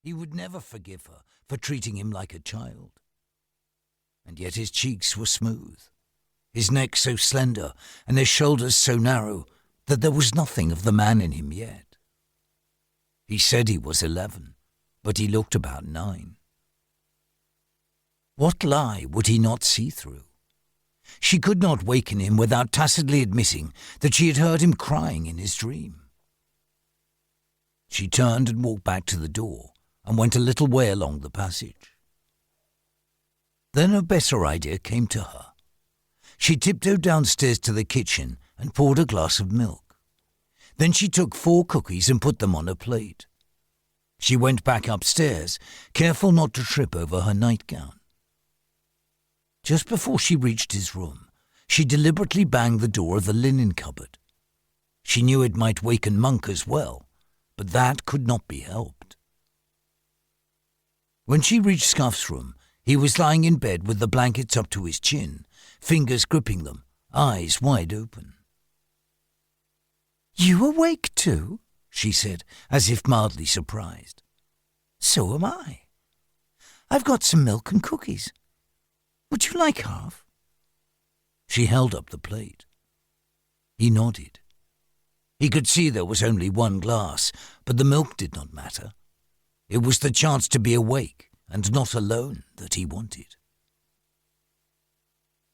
He would never forgive her for treating him like a child. And yet his cheeks were smooth, his neck so slender and his shoulders so narrow that there was nothing of the man in him yet. He said he was 11, but he looked about 9. What lie would he not see through? She could not waken him without tacitly admitting that she had heard him crying in his dream. She turned and walked back to the door and went a little way along the passage. Then a better idea came to her. She tiptoed downstairs to the kitchen and poured a glass of milk. Then she took 4 cookies and put them on a plate. She went back upstairs, careful not to trip over her nightgown. Just before she reached his room, she deliberately banged the door of the linen cupboard. She knew it might waken Monk as well, but that could not be helped. When she reached Scuff's room, he was lying in bed with the blankets up to his chin, fingers gripping them, eyes wide open. "You awake too?" she said, as if mildly surprised. "So am I. I've got some milk and cookies. Would you like half?" She held up the plate. He nodded. He could see there was only 1 glass, but the milk did not matter. It was the chance to be awake and not alone that he wanted.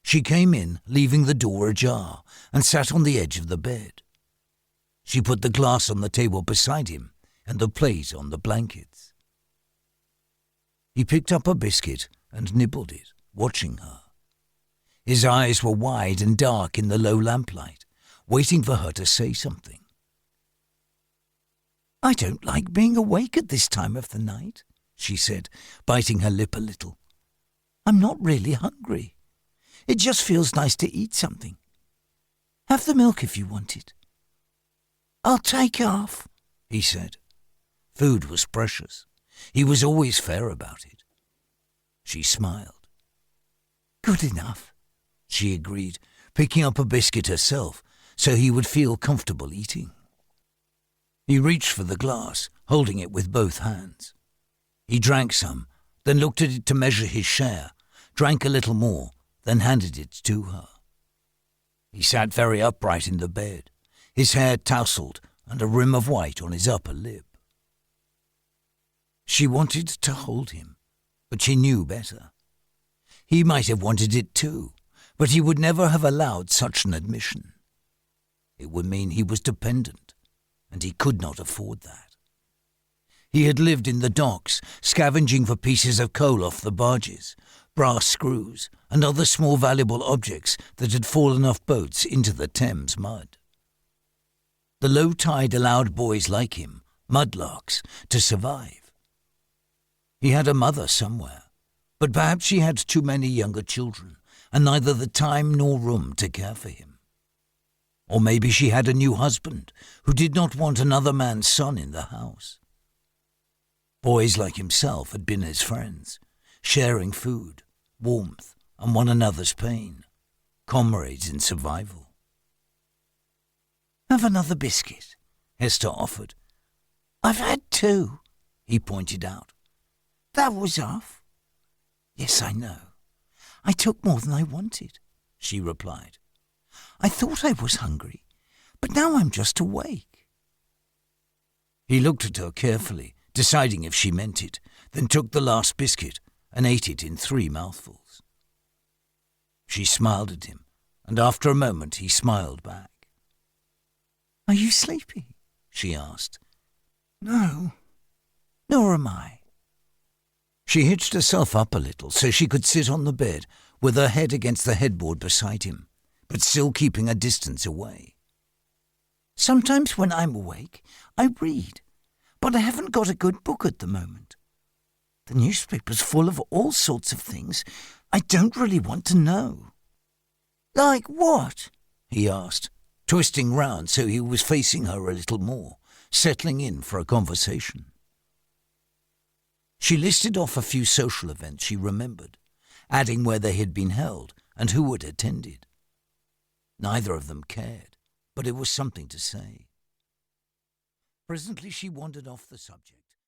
She came in, leaving the door ajar, and sat on the edge of the bed. She put the glass on the table beside him and the plate on the blankets. He picked up a biscuit and nibbled it, watching her. His eyes were wide and dark in the low lamplight, waiting for her to say something. "I don't like being awake at this time of the night," she said, biting her lip a little. "I'm not really hungry. It just feels nice to eat something. Have the milk if you want it." "I'll take half," he said. Food was precious. He was always fair about it. She smiled. "Good enough," she agreed, picking up a biscuit herself so he would feel comfortable eating. He reached for the glass, holding it with both hands. He drank some, then looked at it to measure his share, drank a little more, then handed it to her. He sat very upright in the bed, his hair tousled and a rim of white on his upper lip. She wanted to hold him, but she knew better. He might have wanted it too, but he would never have allowed such an admission. It would mean he was dependent, and he could not afford that. He had lived in the docks, scavenging for pieces of coal off the barges, brass screws, and other small valuable objects that had fallen off boats into the Thames mud. The low tide allowed boys like him, mudlarks, to survive. He had a mother somewhere, but perhaps she had too many younger children, and neither the time nor room to care for him. Or maybe she had a new husband who did not want another man's son in the house. Boys like himself had been his friends, sharing food, warmth, and one another's pain, comrades in survival. "Have another biscuit," Hester offered. "I've had 2, he pointed out. "That was half." "Yes, I know. I took more than I wanted," she replied. "I thought I was hungry, but now I'm just awake." He looked at her carefully, deciding if she meant it, then took the last biscuit and ate it in 3 mouthfuls. She smiled at him, and after a moment he smiled back. "Are you sleepy?" she asked. "No, nor am I." She hitched herself up a little so she could sit on the bed with her head against the headboard beside him, but still keeping a distance away. "Sometimes when I'm awake, I read, but I haven't got a good book at the moment. The newspaper's full of all sorts of things I don't really want to know." "Like what?" he asked, twisting round so he was facing her a little more, settling in for a conversation. She listed off a few social events she remembered, adding where they had been held and who had attended. Neither of them cared, but it was something to say. Presently she wandered off the subject.